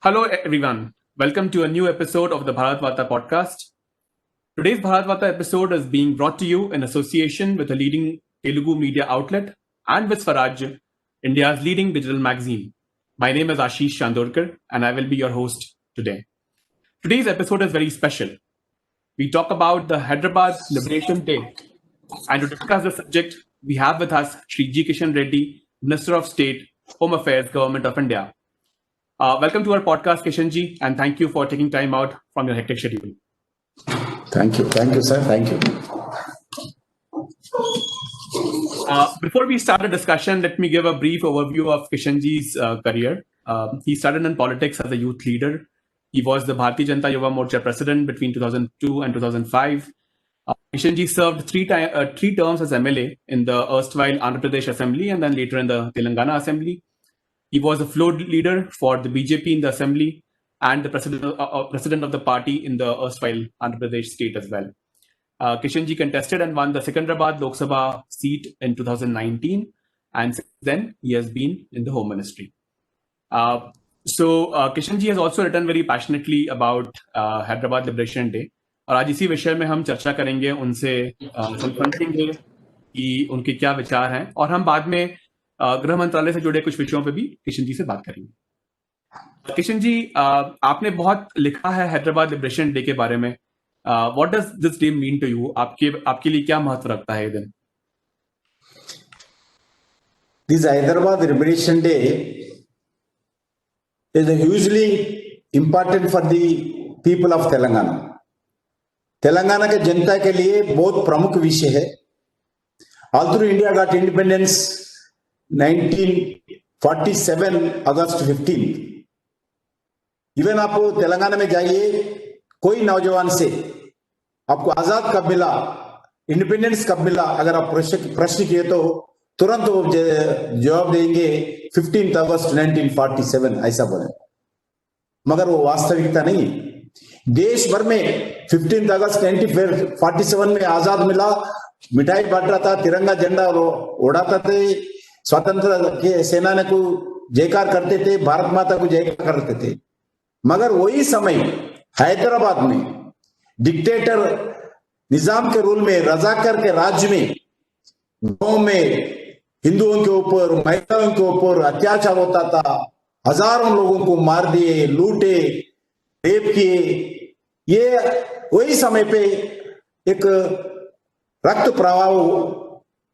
Hello, everyone. Welcome to a new episode of the Bharat Varta podcast. Today's Bharat Varta episode is being brought to you in association with a leading Telugu media outlet and with Swaraj, India's leading digital magazine. My name is Ashish Chandorkar, and I will be your host today. Today's episode is very special. We talk about the Hyderabad Liberation Day, and to discuss the subject, we have with us Shri G. Kishan Reddy, Minister of State, Home Affairs, Government of India. Welcome to our podcast, Kishanji, and thank you for taking time out from your hectic schedule. Thank you, sir. Thank you. Before we start the discussion, let me give a brief overview of Kishanji's career. He started in politics as a youth leader. He was the Bharatiya Janata Yuva Morcha president between 2002 and 2005. Kishanji served three terms as MLA in the erstwhile Andhra Pradesh Assembly and then later in the Telangana Assembly. He was the floor leader for the BJP in the assembly and the president of the party in the erstwhile Andhra Pradesh state as well. Kishanji contested and won the Secunderabad Lok Sabha seat in 2019, and since then he has been in the Home Ministry. Kishanji has also written very passionately about Hyderabad Liberation Day. और आज इसी विषय में हम चर्चा करेंगे, उनसे सुनेंगे कि उनके क्या विचार हैं, और हम बाद में गृह मंत्रालय से जुड़े कुछ विषयों पे भी किशन जी से बात करेंगे। किशन जी, आपने बहुत लिखा है हैदराबाद लिबरेशन डे के बारे में। What does this day mean to you? आपके लिए क्या महत्व रखता है ये दिन? This Hyderabad Liberation Day is hugely important for the people of Telangana. Telangana के जनता के लिए बहुत प्रमुख विषय है। Although India got independence 1947 अगस्त 15, इवन आप तेलंगाना में जाइए, कोई नौजवान से आपको आजाद कब मिला, इंडिपेंडेंस कब मिला, अगर आप प्रश्न किए तो तुरंत वो जवाब देंगे 15 अगस्त 1947 ऐसा बोले। मगर वो वास्तविकता नहीं। देश भर में 15 अगस्त 1947 में आजाद मिला, मिठाई बांट रहा था, तिरंगा झंडा उड़ाता थे, स्वतंत्र के सेनानी को जयकार करते थे, भारत माता को जयकार करते थे। मगर वही समय हैदराबाद में डिक्टेटर निजाम के रूल में, रजाकर के राज्य में, गांव में हिंदुओं के ऊपर, महिलाओं के ऊपर अत्याचार होता था। हजारों लोगों को मार दिए, लूटे, रेप किए। ये वही समय पे एक रक्त प्रवाह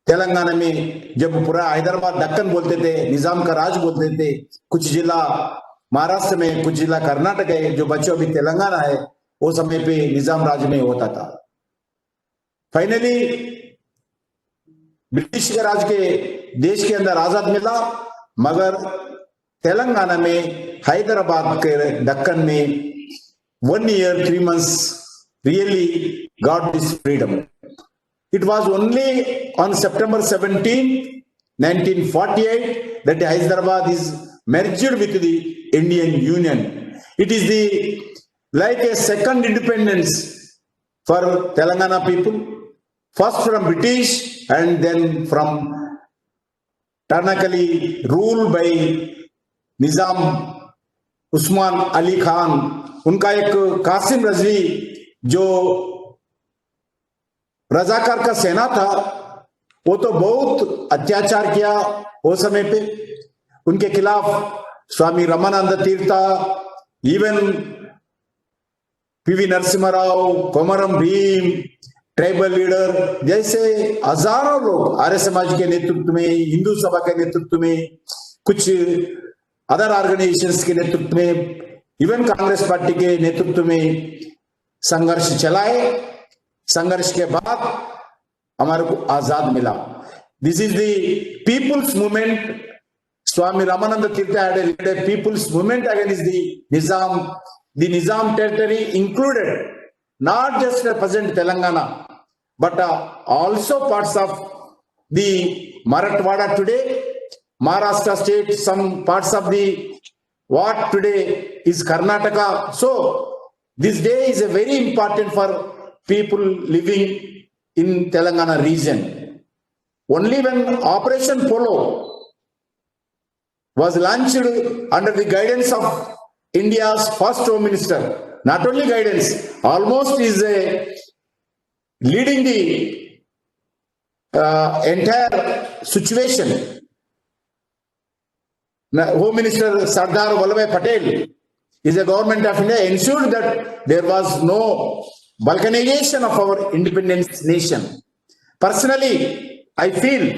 तेलंगाना में, जब पूरा हैदराबाद दक्कन बोलते थे, निजाम का राज बोलते थे, कुछ जिला महाराष्ट्र में, कुछ जिला कर्नाटक है, जो बच्चों अभी तेलंगाना है, वो समय पे निजाम राज में होता था। फाइनली ब्रिटिश के राज के देश के अंदर आजाद मिला, मगर तेलंगाना में हैदराबाद के दक्कन में 1 year 3 months really got this freedom. It was only on September 17, 1948 that Hyderabad is merged with the Indian Union. It is like a second independence for Telangana people, first from British and then from Tanakali, ruled by Nizam Usman Ali Khan. उनका एक कासिम रजवी जो रजाकार का सेना था, वो तो बहुत अत्याचार किया वो समय पे। उनके खिलाफ Swami Ramanand Tirtha, even PV Narasimha Rao, Komaram Bheem, tribal leader जैसे हजारों लोग आर्य समाज के नेतृत्व में, हिंदू सभा के नेतृत्व में, कुछ अदर ऑर्गेनाइजेशंस के नेतृत्व में, इवन कांग्रेस पार्टी के नेतृत्व में संघर्ष चलाए। संघर्ष के बाद हमारे को आजाद मिला। This is the people's movement. Swami Ramanand Tirtha had led a people's movement against the Nizam. The Nizam territory included not just the present Telangana, but also parts of the Marathwada today, Maharashtra state, some parts of the what today is Karnataka. So this day is a very important for people living in Telangana region. Only when Operation Polo was launched under the guidance of India's first Home Minister, not only guidance, almost is leading the entire situation. Home Minister Sardar Vallabhbhai Patel is a government of India ensured that there was no balkanization of our independent nation. Personally, I feel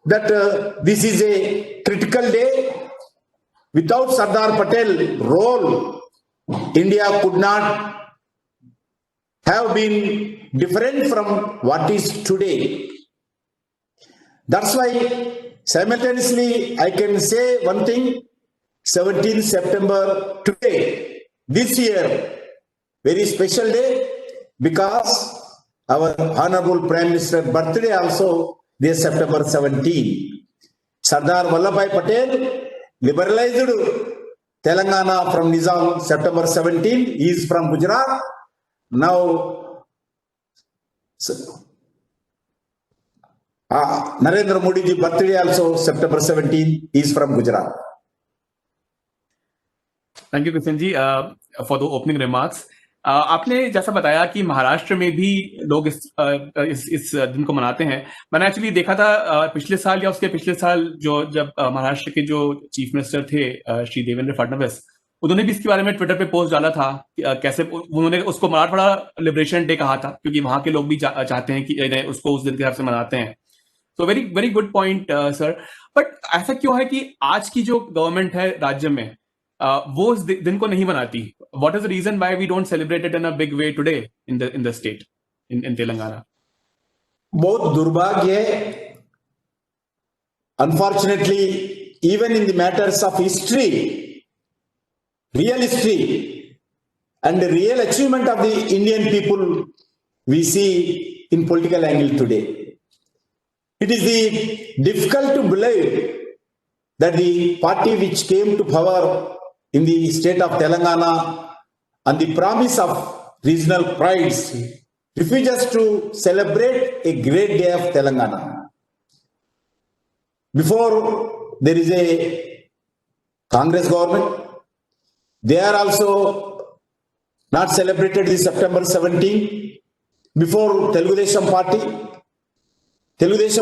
that this is a critical day. Without Sardar Patel role, India could not have been different from what is today. That's why simultaneously I can say one thing, 17th September today, this year, very special day because our Honorable Prime Minister birthday also this September 17. Sardar Vallabhbhai Patel liberalized Telangana from Nizam September 17. He is from Gujarat. Now, Narendra Modi ji birthday also September 17. He is from Gujarat. Thank you Kishan ji for the opening remarks. आपने जैसा बताया कि महाराष्ट्र में भी लोग इस दिन को मनाते हैं. मैंने एक्चुअली देखा था पिछले साल या उसके पिछले साल जब महाराष्ट्र के जो चीफ मिनिस्टर थे श्री देवेंद्र फडणवीस, उन्होंने भी इसके बारे में ट्विटर पे पोस्ट डाला था कैसे उन्होंने उसको मराठवाड़ा लिबरेशन डे कहा था क्योंकि वहां के लोग भी चाहते हैं कि उसको उस दिन के हिसाब से मनाते हैं. So very very good point sir. But ऐसा क्यों है कि आज की जो गवर्नमेंट है राज्य में वो इस दिन को नहीं मनाती? What is the reason why we don't celebrate it in a big way today in the state in Telangana? बहुत दुर्भाग्य है. Unfortunately, even in the matters of history, real history and the real achievement of the Indian people, we see in political angle today. It is difficult to believe that the party which came to power in the state of Telangana on the promise of regional prides refuses to celebrate a great day of Telangana. Before there is a Congress government, they are also not celebrated the September 17. Before Telugu Desam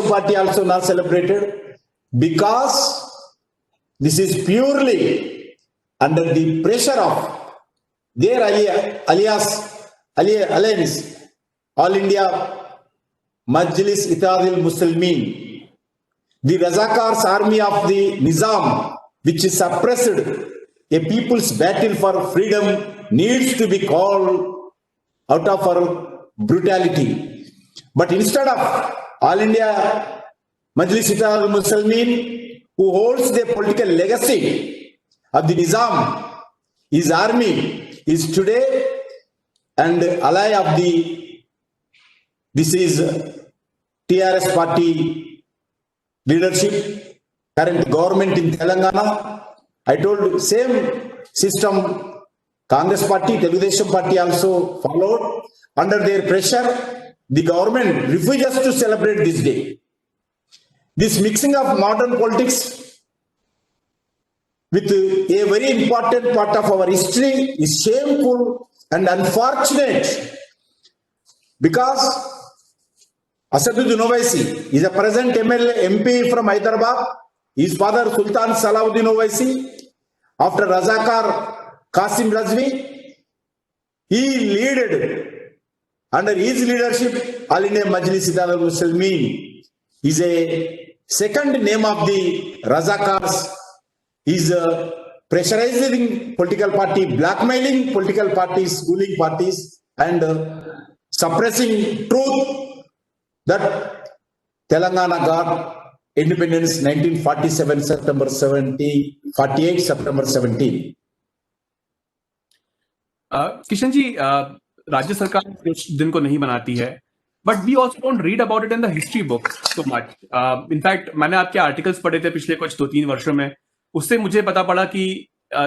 Party also not celebrated because this is purely under the pressure of their alliance, All India Majlis Ittihad al-Muslimin, the Razakars army of the Nizam, which is suppressed a people's battle for freedom, needs to be called out of our brutality. But instead of All India Majlis Ittihad al-Muslimin, who holds the political legacy of the Nizam, his army is today and ally of this is TRS party leadership, current government in Telangana. I told same system, Congress party, Telugu Desam party also followed. Under their pressure, the government refuses to celebrate this day. This mixing of modern politics with a very important part of our history is shameful and unfortunate because Asaduddin Owaisi is a present MP from Hyderabad. His father Sultan Salahuddin Owaisi, after Razakar Qasim Razvi, he led under his leadership All India Majlis Ittihad al-Muslimin is a second name of the Razakars. Is pressurizing political party, blackmailing political parties, ruling parties, and suppressing truth that Telangana got independence 1947 September 17, 48 September 17. Kishan ji, राज्य सरकार इस दिन को नहीं मनाती है, but we also don't read about it in the history books so much. In fact, मैंने आपके आर्टिकल्स पढ़े थे पिछले कुछ 2-3 वर्षों में, उससे मुझे पता पड़ा कि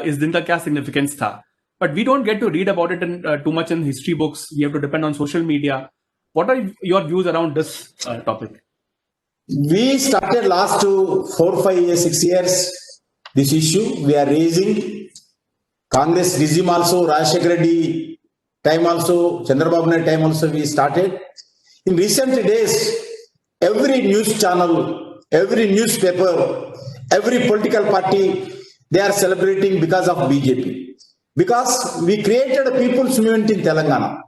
इस दिन का क्या सिग्निफिकेंस था. But we don't get to read about it in too much in history books. We have to depend on social media. What are your views around this topic? We started last 4, 5 years, 6 years this issue. We are raising Congress regime also, Rajshekar Reddy time also, Chandrababu Naidu time also we started. In recent days, every news channel, every newspaper, every political party, they are celebrating because of BJP. Because we created a people's movement in Telangana.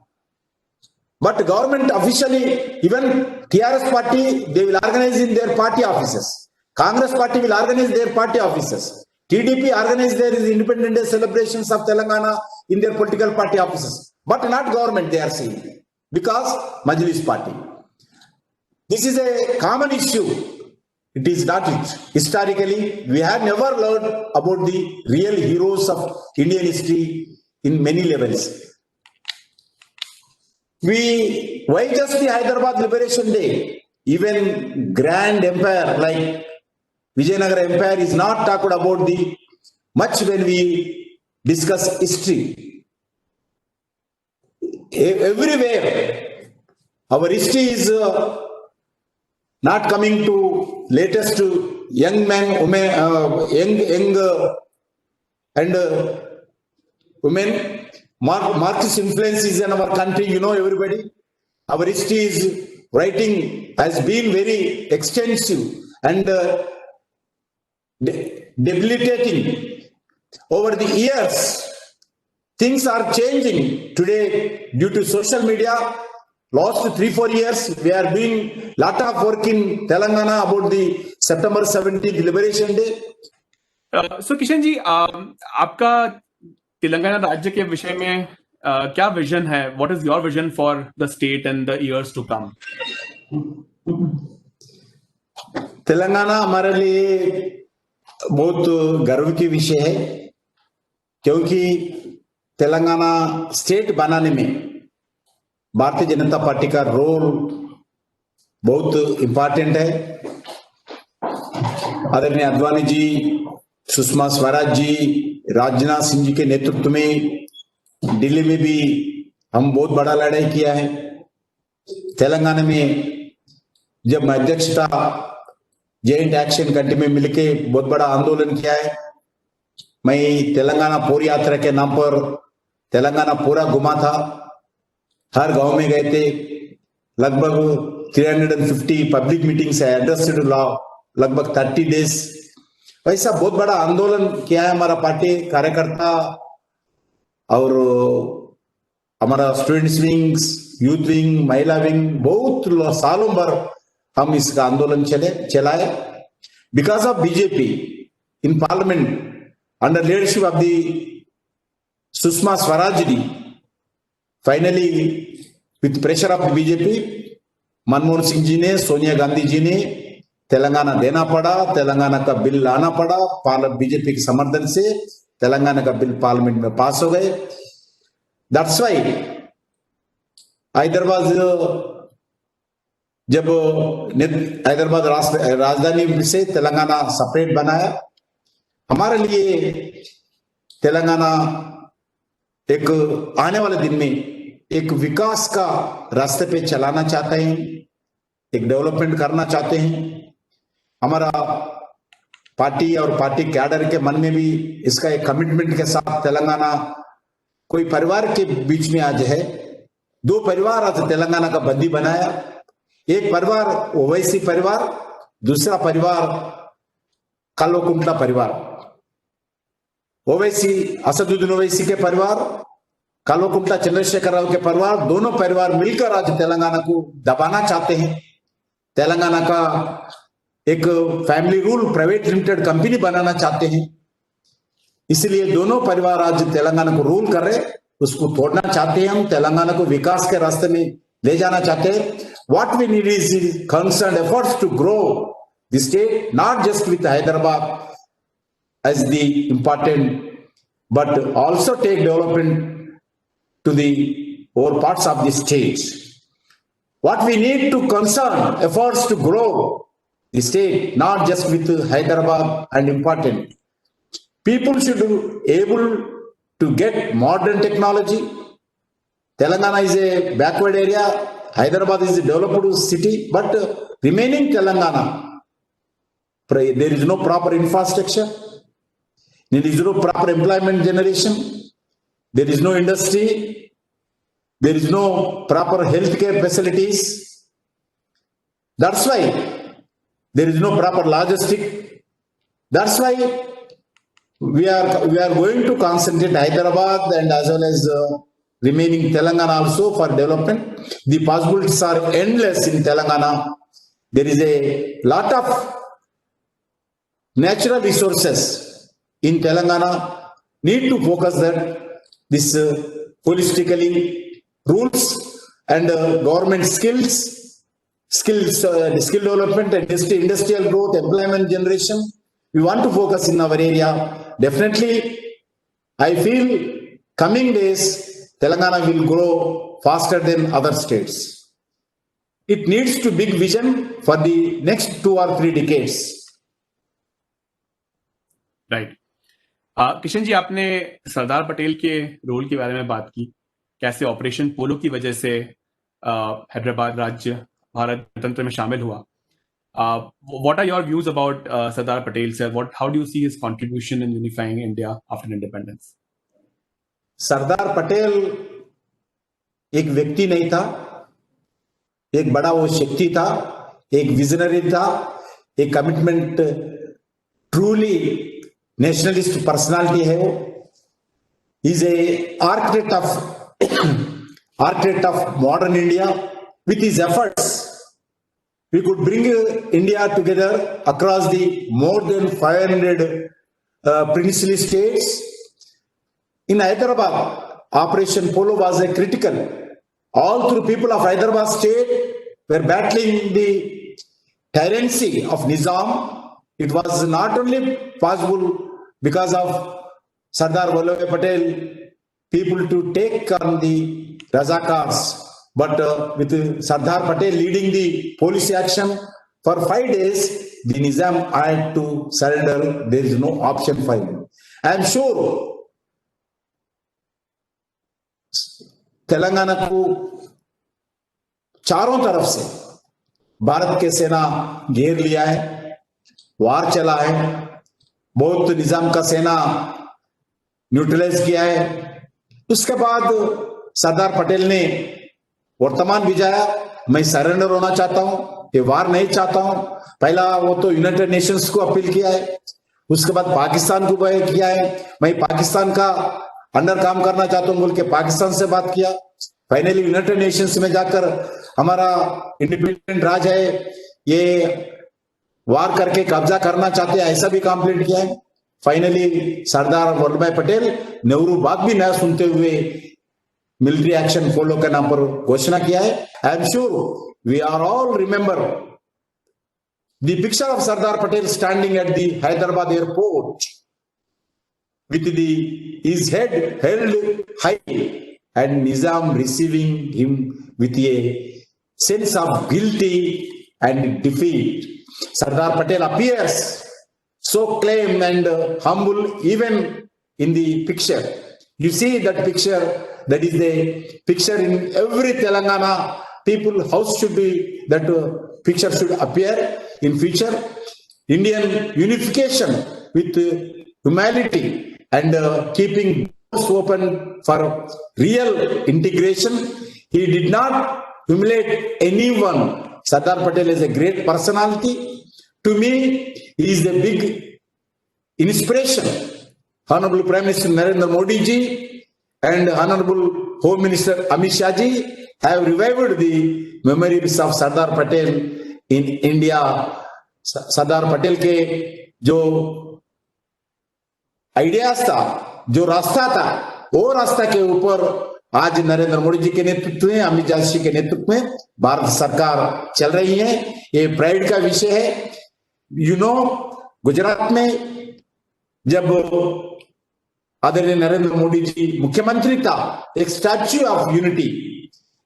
But government officially, even TRS party, they will organize in their party offices. Congress party will organize their party offices. TDP organize their Independence Day celebrations of Telangana in their political party offices. But not government, they are saying. Because Majlis party. This is a common issue. It is not it. Historically, we have never learned about the real heroes of Indian history in many levels. Why just the Hyderabad Liberation Day? Even grand empire like Vijayanagara Empire is not talked about the much when we discuss history. Everywhere, our history is not coming to latest young men, women, and women. Marxist influence is in our country, you know, everybody. Our history is writing has been very extensive and debilitating over the years. Things are changing today due to social media. Last 3-4 years, we are doing lot of work in Telangana about the September 17th Liberation Day. So Kishan ji, आपका तेलंगाना राज्य के विषय में क्या vision है? What is your vision for the state and the years to come? Telangana हमारे लिए बहुत गर्व की विषय है, क्योंकि तेलंगाना स्टेट बनाने में भारतीय जनता पार्टी का रोल बहुत इंपॉर्टेंट है. आदरणीय अडवाणी जी, सुषमा स्वराज जी, राजनाथ सिंह जी के नेतृत्व में दिल्ली में भी हम बहुत बड़ा लड़ाई किया है. तेलंगाना में जब मैं अध्यक्षता जॉइंट एक्शन कमेटी में मिलके बहुत बड़ा आंदोलन किया है. मैं तेलंगाना पूरी यात्रा के नाम पर तेलंगाना पूरा घुमा था, हर गांव में गए थे. लगभग 350 पब्लिक मीटिंग्स है, एड्रेस्ड लगभग 30 डेज. ऐसा बहुत बड़ा आंदोलन किया है हमारा पार्टी कार्यकर्ता और हमारा स्टूडेंट्स विंग्स, यूथ विंग, महिला विंग, बहुत सालों भर हम इसका आंदोलन चलाए. Because of BJP in parliament under leadership of the Sushma Swaraj ji, finally with pressure of BJP, Manmohan Singh ji ने, सोनिया गांधी जी ने तेलंगाना देना पड़ा. तेलंगाना का बिल लाना पड़ा. बीजेपी के समर्थन से तेलंगाना का बिल पार्लियामेंट में पास हो गए. दैट्स व्हाई हैदराबाद, जब हैदराबाद राजधानी से तेलंगाना सेपरेट बनाया, हमारे लिए तेलंगाना एक आने वाले दिन में एक विकास का रास्ते पे चलाना चाहते हैं, एक डेवलपमेंट करना चाहते हैं. हमारा पार्टी और पार्टी कैडर के मन में भी इसका एक कमिटमेंट के साथ तेलंगाना कोई परिवार के बीच में आज है. 2 परिवार आज तेलंगाना का बंदी बनाया. एक परिवार ओवैसी परिवार, दूसरा परिवार कल्वकुंटला परिवार. ओवैसी असदुद्दीन ओवैसी के परिवार, कल्वकुंटला चंद्रशेखर राव के परिवार, दोनों परिवार मिलकर आज तेलंगाना को दबाना चाहते हैं. तेलंगाना का एक family rule private limited company बनाना चाहते हैं. इसलिए दोनों परिवार आज तेलंगाना को रूल कर रहे, उसको तोड़ना चाहते हैं. हम तेलंगाना को विकास के रास्ते में ले जाना चाहते हैं. What we need is concern efforts to grow the state, not just with Hyderabad as the important, but also take development to the over parts of the state. What we need to concern efforts to grow the state, not just with Hyderabad and important. People should be able to get modern technology. Telangana is a backward area. Hyderabad is a developed city, but remaining Telangana, there is no proper infrastructure. There is no proper employment generation. There is no industry. There is no proper healthcare facilities. That's why there is no proper logistic. That's why we are going to concentrate Hyderabad and as well as remaining Telangana also for development. The possibilities are endless in Telangana. There is a lot of natural resources in Telangana. Need to focus that this holistically rules and government skills skill development and industrial growth, employment generation. We want to focus in our area. Definitely, I feel coming days, Telangana will grow faster than other states. It needs to big vision for the next 2 or 3 decades. Right Kishan जी, आपने सरदार पटेल के role के बारे में बात की, कैसे operation पोलो की वजह से हैदराबाद राज्य भारत गणतंत्र में शामिल हुआ. What are your views about Sardar Patel, sir? How do you see his contribution in unifying India after independence? Sardar Patel एक व्यक्ति नहीं था, एक बड़ा वो शक्ति था, एक विजनरी था, एक कमिटमेंट ट्रूली नेशनलिस्ट पर्सनालिटी है. वो is a architect of modern India. With his efforts we could bring India together across the more than 500 princely states. In Hyderabad, Operation Polo was a critical. All through people of Hyderabad state were battling the tyranny of Nizam. It was not only possible because of Sardar Vallabhbhai Patel, people to take on the Razakars. But with Sardar Patel leading the policy action for 5 days, the Nizam had to surrender. There is no option for him. I am sure Telangana को चारों तरफ से भारत के सेना घेर लिया है, वार चला है, बहुत निजाम का सेना न्यूट्रलाइज किया है. उसके बाद सरदार पटेल ने वर्तमान भिजाया. मैं सरेंडर होना चाहता हूं, ये वार नहीं चाहता हूं. पहला वो तो यूनाइटेड नेशंस को अपील किया है, उसके बाद पाकिस्तान को किया है. मैं पाकिस्तान का अंडर काम करना चाहता हूं बोल के पाकिस्तान से बात किया. फाइनली यूनाइटेड नेशंस में जाकर हमारा इंडिपेंडेंट राज है, ये वार करके कब्जा करना चाहते हैं, ऐसा भी कंप्लेंट किया है. फाइनली सरदार वल्लभ भाई पटेल नेहरू बात भी न सुनते हुए मिलिट्री एक्शन फॉलो के नाम पर घोषणा किया है. I am sure we are all remember the picture of Sardar Patel standing at the Hyderabad airport with his head held high and Nizam receiving him with a sense of guilty and defeat. Sardar Patel appears so calm and humble even in the picture. You see that picture, that is the picture in every Telangana people house should be, that picture should appear in future. Indian unification with humanity and keeping doors open for real integration. He did not humiliate anyone. Sardar Patel is a great personality. To me, he is a big inspiration. Honorable Prime Minister Narendra Modi ji and Honorable Home Minister Amit Shah ji have revived the memories of Sardar Patel in India. Sardar Patel के जो ideas था, जो रास्ता था, वो रास्ता के ऊपर आज नरेंद्र मोदी जी के नेतृत्व में, अमित शाह जी के नेतृत्व में भारत सरकार चल रही है. ये प्राइड का विषय है. यू नो, गुजरात में जब आदरणीय नरेंद्र मोदी जी मुख्यमंत्री था, एक स्टैच्यू ऑफ यूनिटी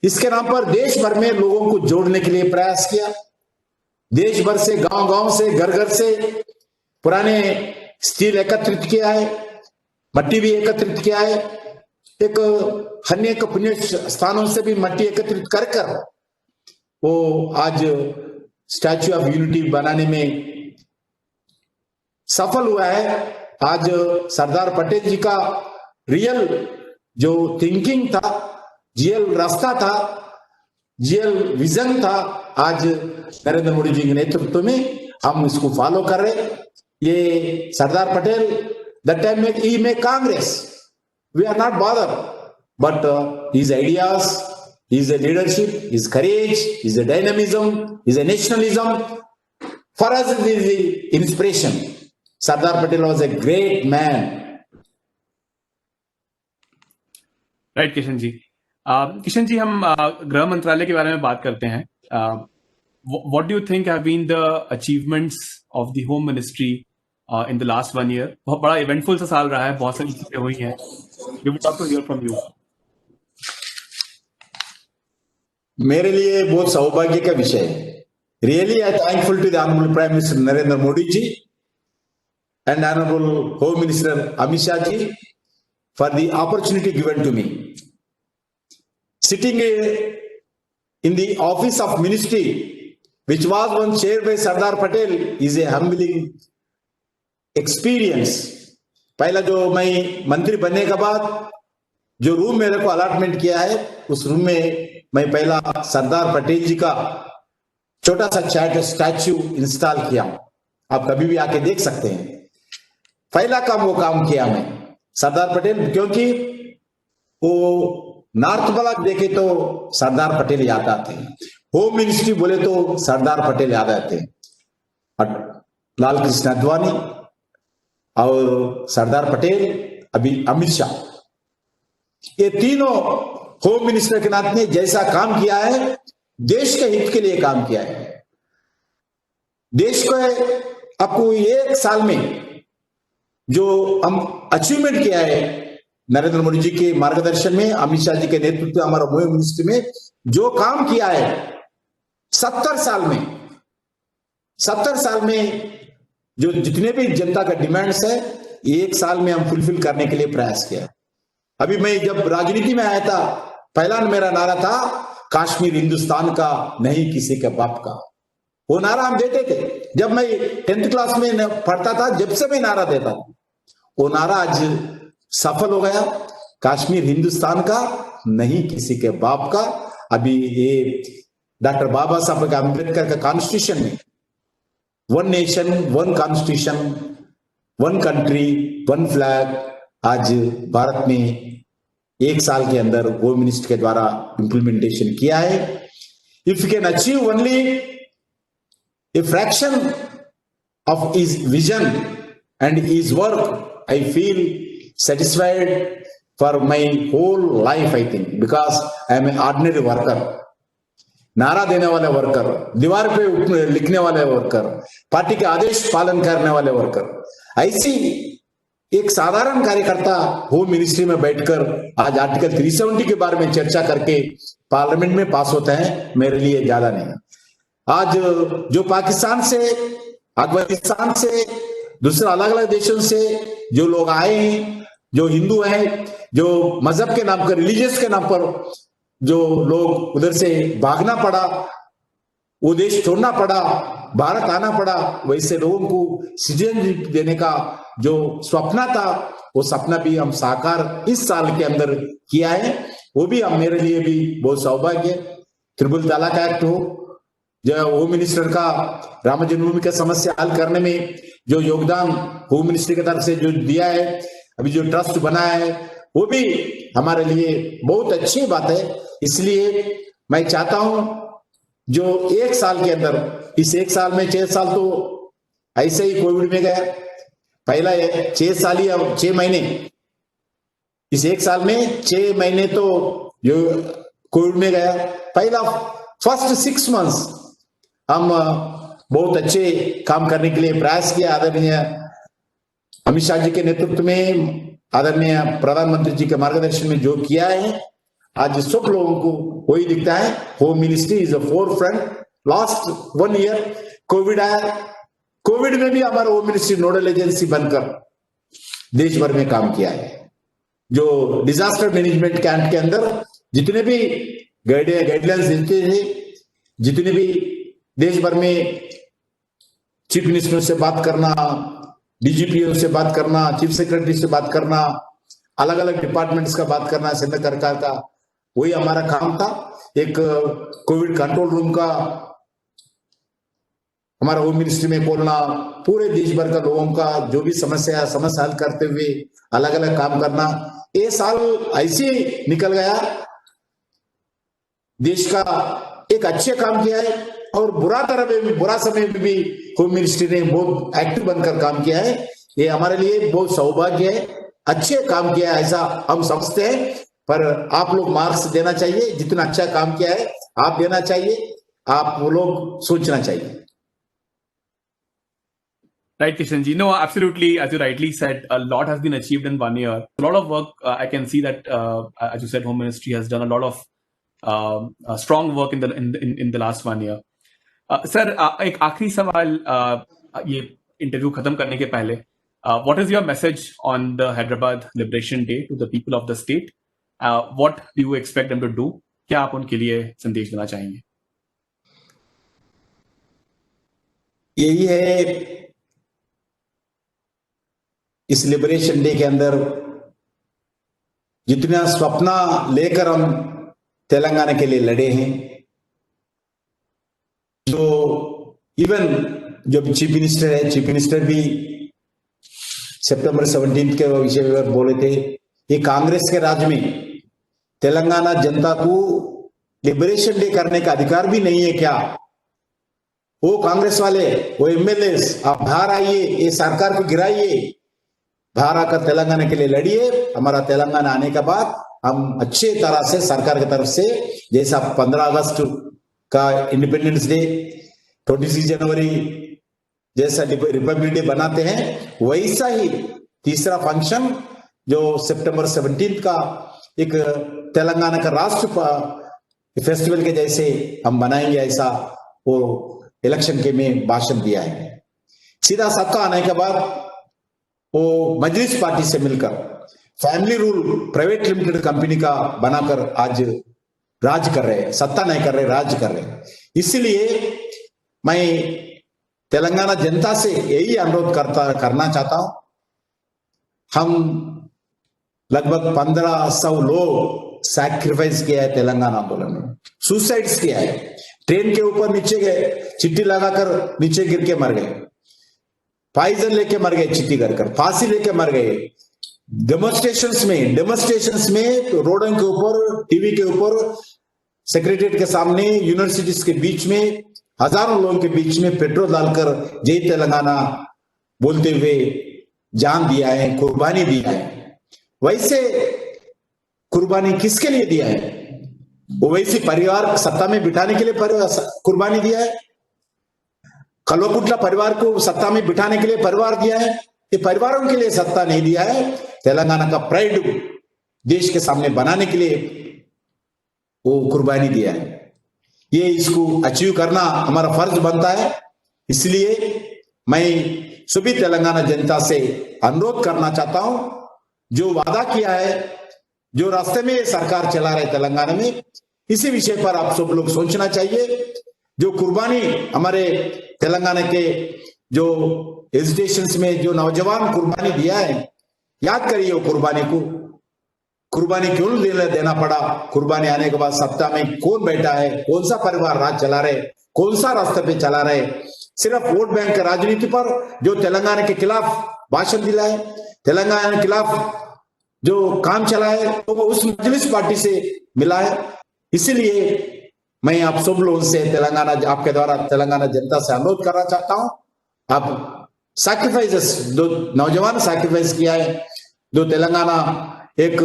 इसके नाम पर देश भर में लोगों को जोड़ने के लिए प्रयास किया. देश भर से, गांव-गांव से, घर-घर से पुराने स्टील एकत्रित किया है, मट्टी भी एकत्रित किया है. एक अन्य पुण्य स्थानों से भी मट्टी एकत्रित कर वो आज स्टैच्यू ऑफ यूनिटी बनाने में सफल हुआ है. आज सरदार पटेल जी का रियल जो थिंकिंग था, रियल रास्ता था, रियल विजन था, आज नरेंद्र मोदी जी के नेतृत्व में हम इसको फॉलो कर रहे। ये सरदार पटेल दैट टाइम में ही में Congress, we are not bother, but his ideas, his leadership, his courage, his dynamism, his nationalism, for us it is the inspiration. Sardar Patel was a great man. Right Kishan ji. Kishan ji, हम गृह मंत्रालय के बारे में बात करते हैं। What do you think have been the achievements of the home ministry in the last 1 year? बहुत बड़ा इवेंटफुल सा साल रहा है, बहुत सारी चीजें हुई हैं। We would love to hear from you. मेरे लिए बहुत सौभाग्य का विषय है। Really I thankful to the honourable prime minister Narendra Modi ji and Honorable Home Minister Amit Shah ji for the opportunity given to me. Sitting in the office of ministry, which was once chaired by Sardar Patel, is a humbling experience. पहला जो मैं मंत्री बनने के बाद जो room मेरे को अलॉटमेंट किया है, उस रूम में मैं पहला सरदार पटेल जी का छोटा सा स्टैच्यू इंस्टॉल किया। आप कभी भी आके देख सकते हैं। पहला काम वो काम किया मैं सरदार पटेल, क्योंकि वो नॉर्थ ब्लॉक देखे तो सरदार पटेल याद आते हैं, होम मिनिस्ट्री बोले तो सरदार पटेल याद आते हैं, और लाल कृष्ण आडवाणी और सरदार पटेल, अभी अमित शाह, ये तीनों होम मिनिस्टर के नाते जैसा काम किया है, देश के हित के लिए काम किया है। देश को आपको 1 साल में जो हम अचीवमेंट किया है, नरेंद्र मोदी जी के मार्गदर्शन में, अमित शाह जी के नेतृत्व में, हमारा होम मिनिस्ट्री में जो काम किया है 70 साल में जो जितने भी जनता का डिमांड्स है, 1 साल में हम फुलफिल करने के लिए प्रयास किया। अभी मैं जब राजनीति में आया था, पहला मेरा नारा था कश्मीर हिंदुस्तान का, नहीं किसी के बाप का। वो नारा हम देते थे जब मैं 10th क्लास में पढ़ता था, जब से मैं नारा देता था। वो नारा आज सफल हो गया, कश्मीर हिंदुस्तान का, नहीं किसी के बाप का। अभी ये डॉक्टर बाबा साहब अम्बेडकर का कॉन्स्टिट्यूशन में 1 नेशन 1 कॉन्स्टिट्यूशन 1 कंट्री 1 फ्लैग आज भारत में 1 साल के अंदर होम मिनिस्टर के द्वारा इंप्लीमेंटेशन किया है। If you can achieve only a fraction of his vision and his work, I feel satisfied for my whole life, I think, because I am an ordinary worker. नारा देने वाले worker, दीवार पे लिखने वाले वर्कर, पार्टी के आदेश पालन करने वाले वर्कर, ऐसी एक साधारण कार्यकर्ता होम मिनिस्ट्री में बैठकर आज आर्टिकल 370 के बारे में चर्चा करके पार्लियामेंट में पास होता है, मेरे लिए ज्यादा नहीं। आज जो पाकिस्तान से, अफगानिस्तान से, दूसरे अलग अलग देशों से जो लोग आए हैं, जो हिंदू हैं, जो मजहब के नाम पर, रिलीजियस के नाम पर जो लोग उधर से भागना पड़ा, वो देश छोड़ना पड़ा, भारत आना पड़ा, वैसे लोगों को सिटीजनशिप देने का जो सपना था, वो सपना भी हम साकार इस साल के अंदर किया है। वो भी हम, मेरे लिए भी बहुत सौभाग्य। त्रिपुल तलाक एक्ट हो, जो होम मिनिस्टर का राम जन्मभूमि का समस्या हल करने में जो योगदान होम मिनिस्ट्री की तरफ से जो दिया है, अभी जो ट्रस्ट बना है, वो भी हमारे लिए बहुत अच्छी बात है। इसलिए मैं चाहता हूं जो 1 साल के अंदर, इस 1 साल में 6 साल तो ऐसे ही कोविड में गया, पहला 6 साल ही, 6 महीने, इस 1 साल में 6 महीने तो जो कोविड में गया, पहला फर्स्ट 6 months हम बहुत अच्छे काम करने के लिए प्रयास किया। आदरणीय अमित शाह जी के नेतृत्व में, आदरणीय प्रधानमंत्री जी के मार्गदर्शन में जो किया है, आज सब लोगों को वही दिखता है। Home ministry is a four front. Last 1 year Covid आया, कोविड में भी हमारा होम मिनिस्ट्री नोडल एजेंसी बनकर देश भर में काम किया है। जो डिजास्टर मैनेजमेंट कैंप के अंदर जितने भी गाइडलाइंस देते थे, जितने भी देश भर में चीफ मिनिस्टर से बात करना, डीजीपीओ से बात करना, चीफ सेक्रेटरी से बात करना, अलग अलग डिपार्टमेंट्स का बात करना केंद्र सरकार का, वही हमारा काम था। एक कोविड कंट्रोल रूम का हमारा होम मिनिस्ट्री में खोलना, पूरे देश भर का लोगों का जो भी समस्या हल करते हुए अलग अलग काम करना। ये साल ऐसे निकल गया, देश का एक अच्छे काम किया है और बुरा समय में भी होम मिनिस्ट्री ने बहुत एक्टिव बनकर काम किया है। ये हमारे लिए बहुत सौभाग्य है, अच्छे काम किया है ऐसा हम समझते हैं। पर आप लोग मार्क्स देना चाहिए, जितना अच्छा काम किया है आप देना चाहिए, आप वो लोग सोचना चाहिए। Right, Kishanji. No, absolutely. As you rightly said, a lot has been achieved in 1 year. A lot of work. I can see that, as you said, Home Ministry has done a lot of strong work in the last 1 year. Sir, एक आखिरी सवाल ये interview खत्म करने के पहले, what is your message on the Hyderabad Liberation Day to the people of the state? What do you expect them to do? क्या आप उनके लिए संदेश देना चाहेंगे? यही है, इस लिबरेशन डे के अंदर जितना सपना लेकर हम तेलंगाना के लिए लड़े हैं, जो इवन जो चीफ मिनिस्टर है, चीफ मिनिस्टर भी सितंबर 17 के विषय में बोले थे, ये कांग्रेस के राज में तेलंगाना जनता को लिबरेशन डे करने का अधिकार भी नहीं है क्या? वो कांग्रेस वाले, वो एमएलए, आप बाहर आइए, ये सरकार को गिराइए, बाहर आकर तेलंगाना के लिए लड़िए। हमारा तेलंगाना आने के बाद हम अच्छे तरह से सरकार की तरफ से, जैसा 15 अगस्त का इंडिपेंडेंस डे, 26 जनवरी जैसा रिपब्लिक डे बनाते हैं, वैसा ही तीसरा फंक्शन जो सितंबर 17 का एक तेलंगाना का राष्ट्र फेस्टिवल के जैसे हम बनाएंगे, ऐसा वो इलेक्शन के में भाषण दिया है। सीधा सत्ता आने के बाद वो मजलिस पार्टी से मिलकर family rule private limited company का बनाकर आज राज कर रहे हैं, सत्ता नहीं कर रहे, राज कर रहे हैं। इसलिए मैं तेलंगाना जनता से यही अनुरोध करना चाहता हूं, हम लगभग 1500 लोग सैक्रिफाइस किया है तेलंगाना आंदोलन में, सुसाइड्स किया है, ट्रेन के ऊपर नीचे गए, चिट्ठी लगाकर नीचे गिर के मर गए, पॉइजन लेके मर गए, चिट्ठी कर फांसी लेके मर गए, डेमोन्स्ट्रेशंस में रोडों के ऊपर, टीवी के ऊपर, सेक्रेटरीट के सामने, यूनिवर्सिटीज के बीच में, हजारों लोगों के बीच में पेट्रोल डालकर जय तेलंगाना बोलते हुए जान दिया है, कुर्बानी दिया है। वैसे कुर्बानी किसके लिए दिया है? वो वैसी परिवार सत्ता में बिठाने के लिए कुर्बानी दिया है? कल्वकुट्ला परिवार को सत्ता में बिठाने के लिए परिवार दिया है? ये परिवारों के लिए सत्ता नहीं दिया है, तेलंगाना का प्राइड देश के सामने बनाने के लिए वो कुर्बानी दिया है। ये इसको अचीव करना हमारा फर्ज बनता है। इसलिए मैं सभी तेलंगाना जनता से अनुरोध करना चाहता हूं, जो वादा किया है, जो रास्ते में ये सरकार चला रहे तेलंगाना में, इसी विषय पर आप सब लोग सोचना चाहिए। जो कुर्बानी हमारे तेलंगाना के जो एजुटेशन में जो नौजवान कुर्बानी दिया है, याद करिए वो कुर्बानी को। कुर्बानी क्यों देना पड़ा? कुर्बानी आने के बाद सत्ता में कौन बैठा है, कौन सा परिवार राज चला रहे, कौन सा रास्ते पे चला रहे? सिर्फ वोट बैंक राजनीति पर जो तेलंगाना के खिलाफ भाषण दिला है, तेलंगाना के खिलाफ जो काम चला है, तो वो उस मजलिस पार्टी से मिला है। इसीलिए मैं आप सब लोगों से तेलंगाना, आपके द्वारा तेलंगाना जनता से अनुरोध करना चाहता हूं, आप सैक्रिफाइसेस, जो नौजवान सैक्रिफाइस किया है, जो तेलंगाना एक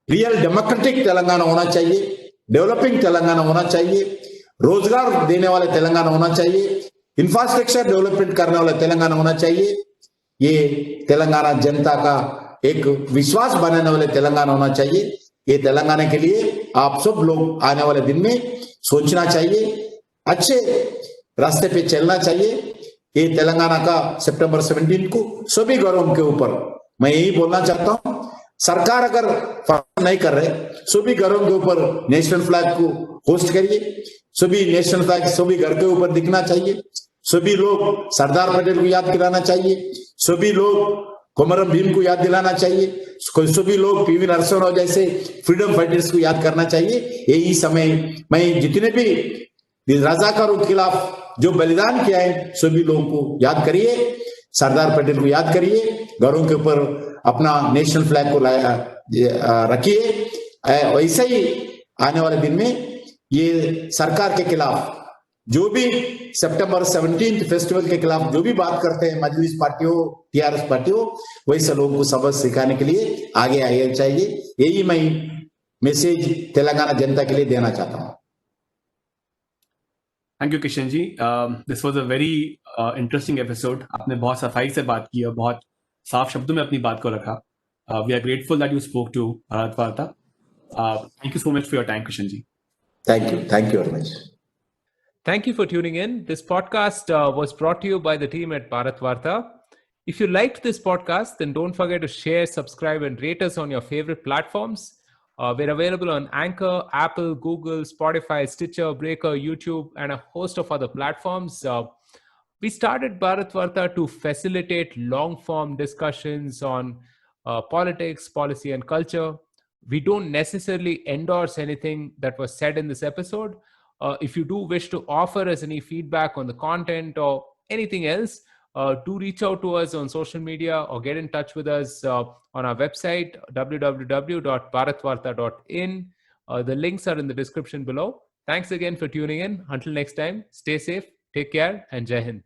रियल डेमोक्रेटिक तेलंगाना होना चाहिए, डेवलपिंग तेलंगाना होना चाहिए, रोजगार देने वाले तेलंगाना होना चाहिए, इंफ्रास्ट्रक्चर डेवलपमेंट करने वाला तेलंगाना होना चाहिए। ये तेलंगाना जनता का एक विश्वास बनाने वाले तेलंगाना होना चाहिए। ये तेलंगाना के लिए आप सब लोग आने वाले दिन में सोचना चाहिए, अच्छे रास्ते पे चलना चाहिए। ये तेलंगाना का सितंबर 17 को सभी घरों के ऊपर मैं यही बोलना चाहता हूं, सरकार अगर फंड नहीं कर रहे, सभी घरों के ऊपर नेशनल फ्लैग को होस्ट करिए, सभी नेशनल फ्लैग सभी घर के ऊपर दिखना चाहिए। सभी लोग सरदार पटेल को याद दिलाना चाहिए, सभी लोग कोमरम भीम को याद दिलाना चाहिए, सभी लोग पीवी नरसिम्हा राव जैसे फ्रीडम फाइटर्स को याद करना चाहिए। यही समय में जितने भी राजाकारों के खिलाफ जो बलिदान किया है सभी लोगों को याद करिए, सरदार पटेल को याद करिए, घरों के ऊपर अपना नेशनल फ्लैग को रखिए। वैसे ही आने वाले दिन में ये सरकार के खिलाफ जो भी सितंबर 17 फेस्टिवल के खिलाफ जो भी बात करते हैं मजलिस पार्टी हो, टीआरएस पार्टी हो, वैसे लोगों को सबक सिखाने के लिए आगे आना चाहिए। यही मैं मैसेज तेलंगाना जनता के लिए देना चाहता हूं। Thank you Kishan ji, this was a very interesting episode. आपने बहुत सफाई से बात की और बहुत साफ शब्दों में अपनी बात को रखा। We are grateful that you spoke to Bharat Varta. Thank you so much for your time Kishan ji. Thank you very much. Thank you for tuning in. This podcast was brought to you by the team at Bharat Varta. If you liked this podcast, then don't forget to share, subscribe, and rate us on your favorite platforms. We're available on Anchor, Apple, Google, Spotify, Stitcher, Breaker, YouTube, and a host of other platforms. We started Bharat Varta to facilitate long-form discussions on politics, policy, and culture. We don't necessarily endorse anything that was said in this episode. If you do wish to offer us any feedback on the content or anything else, do reach out to us on social media or get in touch with us on our website, www.bharatvarta.in. The links are in the description below. Thanks again for tuning in. Until next time, stay safe, take care, and Jai Hind.